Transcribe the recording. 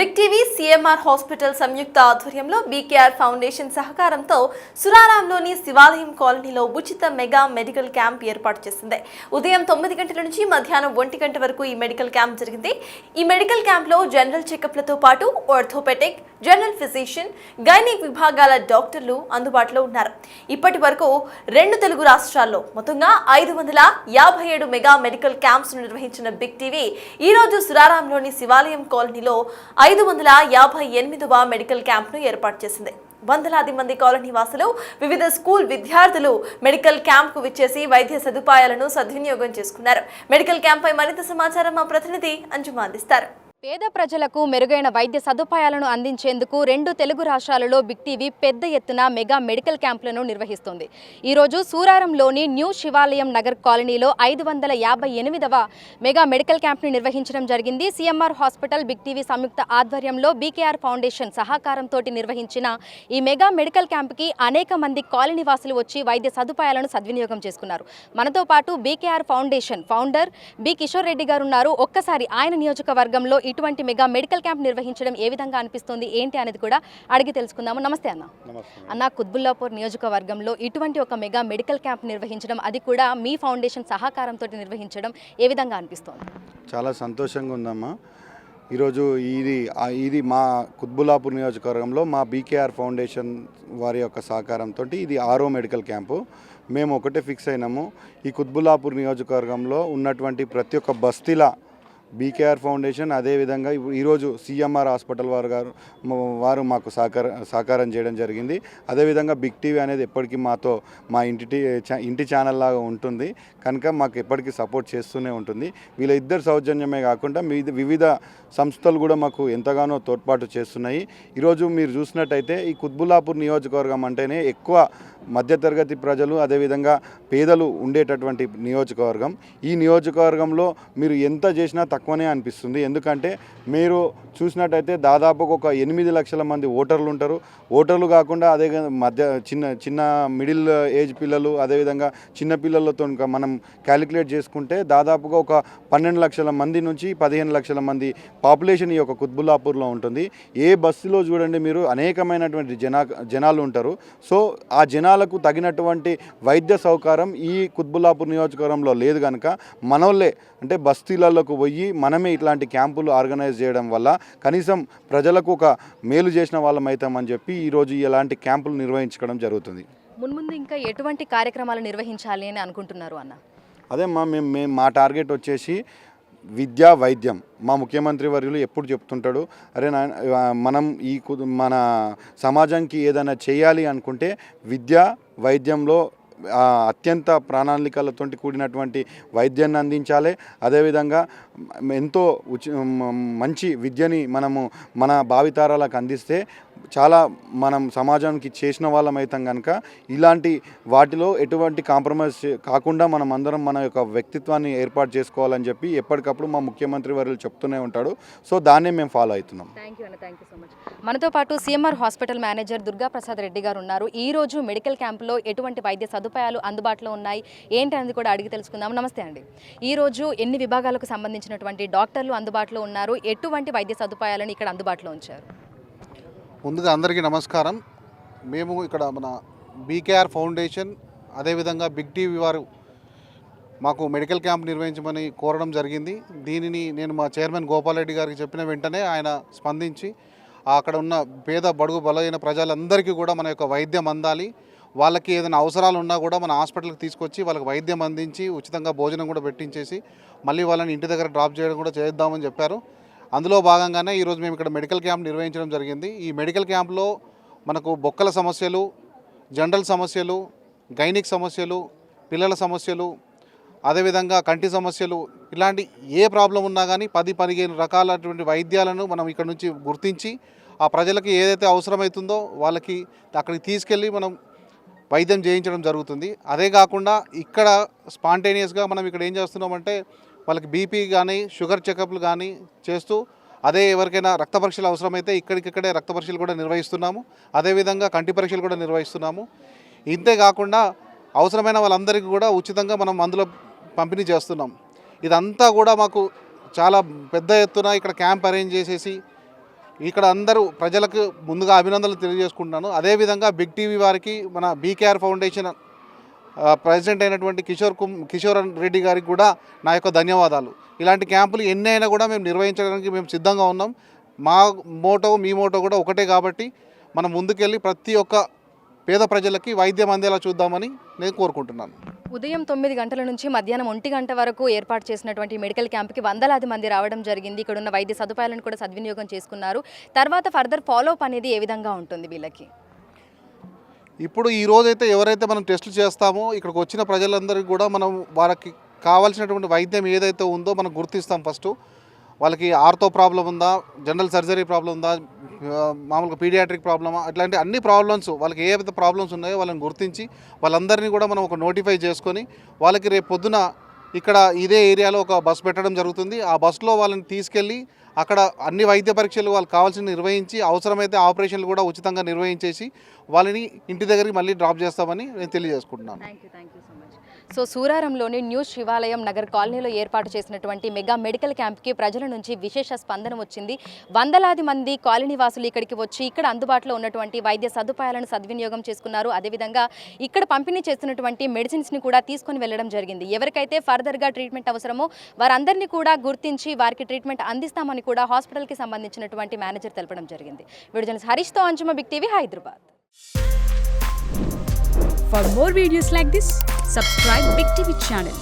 Big TV CMR hospital సంయుక్త ఆధ్వర్యంలో BKR foundation సహకారంతో సురారాంలోని శివాలయం కాలనీలో ఉచిత మెగా మెడికల్ క్యాంప్ ఏర్పాటు చేసింది. ఉదయం 9 గంటల నుంచి మధ్యాహ్నం 1 గంట వరకు ఈ మెడికల్ క్యాంప్ జరిగింది. ఈ మెడికల్ క్యాంప్లో జనరల్ చెకప్లతో పాటు ఆర్థోపెడిక్, జనరల్ ఫిజిషియన్, గైనిక్ విభాగాల డాక్టర్లు అందుబాటులో ఉన్నారు. ఇప్పటి వరకు 2 తెలుగు రాష్ట్రాల్లో మొత్తంగా 557 మెగా మెడికల్ క్యాంప్స్ నిర్వహించిన బిగ్ టీవీ ఈ రోజు సురారాంలోని శివాలయం కాలనీలో 558వ మెడికల్ క్యాంప్ను ఏర్పాటు చేసింది. వందలాది మంది కాలనీ వాసులు, వివిధ స్కూల్ విద్యార్థులు మెడికల్ క్యాంప్కు విచ్చేసి వైద్య సదుపాయాలను సద్వినియోగం చేసుకున్నారు. మెడికల్ క్యాంప్పై మరింత సమాచారం మా ప్రతినిధి అంజుమ అందిస్తారు. పేద ప్రజలకు మెరుగైన వైద్య సదుపాయాలను అందించేందుకు 2 తెలుగు రాష్ట్రాలలో బిగ్ టీవీ పెద్ద ఎత్తున మెగా మెడికల్ క్యాంపులను నిర్వహిస్తుంది. ఈరోజు సూరారంలోని న్యూ శివాలయం నగర్ కాలనీలో 558వ మెగా మెడికల్ క్యాంప్ను నిర్వహించడం జరిగింది. సిఎంఆర్ హాస్పిటల్, బిగ్ టీవీ సంయుక్త ఆధ్వర్యంలో బీకేఆర్ ఫౌండేషన్ సహకారంతో నిర్వహించిన ఈ మెగా మెడికల్ క్యాంప్కి అనేక మంది కాలనీ వాసులు వచ్చి వైద్య సదుపాయాలను సద్వినియోగం చేసుకున్నారు. మనతో పాటు BKR foundation founder B Kishore Reddy గారు ఉన్నారు. ఒక్కసారి ఆయన నియోజకవర్గంలో ఇటువంటి మెగా మెడికల్ క్యాంప్ నిర్వహించడం ఏ విధంగా అనిపిస్తుంది, ఏంటి అనేది కూడా అడిగి తెలుసుకుందాము. నమస్తే అన్న. అన్న, కుత్బుల్లాపూర్ నియోజకవర్గంలో ఇటువంటి ఒక మెగా మెడికల్ క్యాంప్ నిర్వహించడం, అది కూడా మీ ఫౌండేషన్ సహకారంతో నిర్వహించడం ఏ విధంగా అనిపిస్తుంది? చాలా సంతోషంగా ఉందమ్మా. ఈరోజు ఇది మా కుత్బుల్లాపూర్ నియోజకవర్గంలో మా బీకేఆర్ ఫౌండేషన్ వారి యొక్క సహకారంతో ఇది 6వ మెడికల్ క్యాంపు. మేము ఒకటే ఫిక్స్ అయినాము, ఈ కుత్బుల్లాపూర్ నియోజకవర్గంలో ఉన్నటువంటి ప్రతి ఒక్క బస్తీల బీకేఆర్ ఫౌండేషన్, అదేవిధంగా ఈరోజు సిఎంఆర్ హాస్పిటల్ వారు మాకు సహకారం చేయడం జరిగింది. అదేవిధంగా బిగ్ టీవీ అనేది ఎప్పటికీ మా ఇంటి ఛానల్ లాగా ఉంటుంది కనుక మాకు ఎప్పటికీ సపోర్ట్ చేస్తూనే ఉంటుంది. వీళ్ళ ఇద్దరు సౌజన్యమే కాకుండా వివిధ సంస్థలు కూడా మాకు ఎంతగానో తోడ్పాటు చేస్తున్నాయి. ఈరోజు మీరు చూసినట్టయితే ఈ కుత్బుల్లాపూర్ నియోజకవర్గం అంటేనే ఎక్కువ మధ్యతరగతి ప్రజలు, అదేవిధంగా పేదలు ఉండేటటువంటి నియోజకవర్గం. ఈ నియోజకవర్గంలో మీరు ఎంత చేసినా తక్కువనే అనిపిస్తుంది. ఎందుకంటే మీరు చూసినట్టయితే దాదాపుగా ఒక 8 లక్షల మంది ఓటర్లు ఉంటారు. ఓటర్లు కాకుండా అదే చిన్న మిడిల్ ఏజ్ పిల్లలు, అదేవిధంగా చిన్న పిల్లలతో మనం క్యాలిక్యులేట్ చేసుకుంటే దాదాపుగా ఒక 12 లక్షల మంది నుంచి 15 లక్షల మంది పాపులేషన్ ఈ యొక్క కుత్బుల్లాపూర్లో ఉంటుంది. ఏ బస్సులో చూడండి మీరు అనేకమైనటువంటి జనాలు ఉంటారు. సో ఆ జనాలకు తగినటువంటి వైద్య సౌకర్యం ఈ కుత్బుల్లాపూర్ నియోజకవర్గంలో లేదు కనుక మనోళ్ళే అంటే బస్తీలకు పోయి మనమే ఇట్లాంటి క్యాంపులు ఆర్గనైజ్ చేయడం వల్ల కనీసం ప్రజలకు ఒక మేలు చేసిన వాళ్ళం అవుతామని చెప్పి ఈరోజు ఇలాంటి క్యాంపులు నిర్వహించడం జరుగుతుంది. మున్ముందు ఇంకా ఎటువంటి కార్యక్రమాలు నిర్వహించాలి అని అనుకుంటున్నారు అన్న? అదే మా టార్గెట్ వచ్చేసి విద్య, వైద్యం. మా ముఖ్యమంత్రి వర్యులు ఎప్పుడు చెప్తుంటాడు, అరే మనం మన సమాజానికి ఏదైనా చేయాలి అనుకుంటే విద్య, వైద్యంలో అత్యంత ప్రణాళికలతో కూడినటువంటి వైద్యాన్ని అందించాలి. అదేవిధంగా ఎంతో మంచి విద్యని మన భావితరాలకు అందిస్తే చాలా మనం సమాజానికి చేసిన వాళ్ళం అవుతాం కనుక ఇలాంటి వాటిలో ఎటువంటి కాంప్రమైజ్ కాకుండా మనం అందరం మన యొక్క వ్యక్తిత్వాన్ని ఏర్పాటు చేసుకోవాలని చెప్పి ఎప్పటికప్పుడు మా ముఖ్యమంత్రి వర్యులు చెప్తూనే ఉంటాడు. సో దాన్నే మేము ఫాలో అవుతున్నాం. Thank you so much. మనతో పాటు CMR hospital manager Durgaprasad Reddy గారు ఉన్నారు. ఈ రోజు మెడికల్ క్యాంపులో ఎటువంటి వైద్య సదుపాయాలు అందుబాటులో ఉన్నాయి, ఏంటి అనేది కూడా అడిగి తెలుసుకుందాం. నమస్తే అండి. ఈరోజు ఎన్ని విభాగాలకు సంబంధించినటువంటి డాక్టర్లు అందుబాటులో ఉన్నారు, ఎటువంటి వైద్య సదుపాయాలను ఇక్కడ అందుబాటులో ఉంచారు? ముందుగా అందరికీ నమస్కారం. మేము ఇక్కడ మన బీకేఆర్ ఫౌండేషన్, అదేవిధంగా బిగ్ టీవీ వారు మాకు మెడికల్ క్యాంప్ నిర్వహించమని కోరడం జరిగింది. దీనిని నేను మా చైర్మన్ గోపాల్ రెడ్డి గారికి చెప్పిన వెంటనే ఆయన స్పందించి అక్కడ ఉన్న పేద బడుగు బలైన ప్రజలందరికీ కూడా మన యొక్క వైద్యం అందాలి, వాళ్ళకి ఏదైనా అవసరాలు ఉన్నా కూడా మన హాస్పిటల్కి తీసుకొచ్చి వాళ్ళకి వైద్యం అందించి ఉచితంగా భోజనం కూడా పెట్టించేసి మళ్ళీ వాళ్ళని ఇంటి దగ్గర డ్రాప్ చేయడం కూడా చేద్దామని చెప్పారు. అందులో భాగంగానే ఈరోజు మేము ఇక్కడ మెడికల్ క్యాంప్ నిర్వహించడం జరిగింది. ఈ మెడికల్ క్యాంప్లో మనకు బొక్కల సమస్యలు, జనరల్ సమస్యలు, గైనిక్ సమస్యలు, పిల్లల సమస్యలు, అదేవిధంగా కంటి సమస్యలు, ఇలాంటి ఏ ప్రాబ్లం ఉన్నా కానీ 10-15 రకాలటువంటి వైద్యాలను మనం ఇక్కడ నుంచి గుర్తించి ఆ ప్రజలకి ఏదైతే అవసరమవుతుందో వాళ్ళకి అక్కడికి తీసుకెళ్ళి మనం వైద్యం చేయించడం జరుగుతుంది. అదే కాకుండా ఇక్కడ స్పాంటేనియస్గా మనం ఇక్కడ ఏం చేస్తున్నామంటే వాళ్ళకి బీపీ కానీ షుగర్ చెకప్లు కానీ చేస్తూ, అదే ఎవరికైనా రక్త పరీక్షలు అవసరమైతే ఇక్కడికిక్కడే రక్త పరీక్షలు కూడా నిర్వహిస్తున్నాము. అదేవిధంగా కంటి పరీక్షలు కూడా నిర్వహిస్తున్నాము. ఇంతే కాకుండా అవసరమైన వాళ్ళందరికీ కూడా ఉచితంగా మనం మందుల పంపిణీ చేస్తున్నాం. ఇదంతా కూడా మాకు చాలా పెద్ద ఎత్తున ఇక్కడ క్యాంప్ అరేంజ్ చేసేసి ఇక్కడ అందరూ ప్రజలకు ముందుగా అభినందనలు తెలియజేసుకుంటున్నాను. అదేవిధంగా బిగ్ టీవీ వారికి మన బీకేఆర్ ఫౌండేషన్ ప్రెసిడెంట్ అయినటువంటి కిషోర్ రెడ్డి గారికి కూడా నా యొక్క ధన్యవాదాలు. ఇలాంటి క్యాంపులు ఎన్ని అయినా కూడా మేము నిర్వహించడానికి మేము సిద్ధంగా ఉన్నాం. మా మోటో మీ మోటో కూడా ఒకటే కాబట్టి మనం ముందుకెళ్ళి ప్రతి ఒక్క పేద ప్రజలకి వైద్యం అందేలా చూద్దామని నేను కోరుకుంటున్నాను. ఉదయం 9 గంటల నుంచి మధ్యాహ్నం 1 గంట వరకు ఏర్పాటు చేసినటువంటి మెడికల్ క్యాంప్కి వందలాది మంది రావడం జరిగింది. ఇక్కడ ఉన్న వైద్య సదుపాయాలను కూడా సద్వినియోగం చేసుకున్నారు. తర్వాత ఫర్దర్ ఫాలోఅప్ అనేది ఏ విధంగా ఉంటుంది వీళ్ళకి? ఇప్పుడు ఈ రోజైతే ఎవరైతే మనం టెస్టులు చేస్తామో ఇక్కడికి వచ్చిన ప్రజలందరికీ కూడా మనం వారికి కావాల్సినటువంటి వైద్యం ఏదైతే ఉందో మనం గుర్తిస్తాం. ఫస్ట్ వాళ్ళకి ఆర్థో ప్రాబ్లం ఉందా, జనరల్ సర్జరీ ప్రాబ్లం ఉందా, మామూలుగా పీడియాట్రిక్ ప్రాబ్లమా, అట్లాంటి అన్ని ప్రాబ్లమ్స్ వాళ్ళకి ఏవైతే ప్రాబ్లమ్స్ ఉన్నాయో వాళ్ళని గుర్తించి వాళ్ళందరినీ కూడా మనం ఒక నోటిఫై చేసుకొని వాళ్ళకి రేపు పొద్దున ఇక్కడ ఇదే ఏరియాలో ఒక బస్ పెట్టడం జరుగుతుంది. ఆ బస్సులో వాళ్ళని తీసుకెళ్ళి అక్కడ అన్ని వైద్య పరీక్షలు వాళ్ళకి కావాల్సిన నిర్వహించి అవసరమైతే ఆపరేషన్లు కూడా ఉచితంగా నిర్వహించేసి వాళ్ళని ఇంటి దగ్గరికి మళ్ళీ డ్రాప్ చేస్తామని నేను తెలియజేసుకుంటున్నాను. Thank you so much. So సూరారంలోని న్యూ శివాలయం నగర్ కాలనీలో ఏర్పాటు చేసినటువంటి మెగా మెడికల్ క్యాంప్కి ప్రజల నుంచి విశేష స్పందన వచ్చింది. వందలాది మంది కాలనీ వాసులు ఇక్కడికి వచ్చి ఇక్కడ అందుబాటులో ఉన్నటువంటి వైద్య సదుపాయాలను సద్వినియోగం చేసుకున్నారు. అదేవిధంగా ఇక్కడ పంపిణీ చేస్తున్నటువంటి మెడిసిన్స్ని కూడా తీసుకొని వెళ్ళడం జరిగింది. ఎవరికైతే ఫర్దర్గా ట్రీట్మెంట్ అవసరమో వారందరినీ కూడా గుర్తించి వారికి ట్రీట్మెంట్ అందిస్తామని కూడా హాస్పిటల్కి సంబంధించినటువంటి మేనేజర్ తెలపడం జరిగింది. వీడియో జర్నలిస్ట్ హరీష్తో Anjuma, big TV, Hyderabad. For more videos like this, subscribe Big TV channel.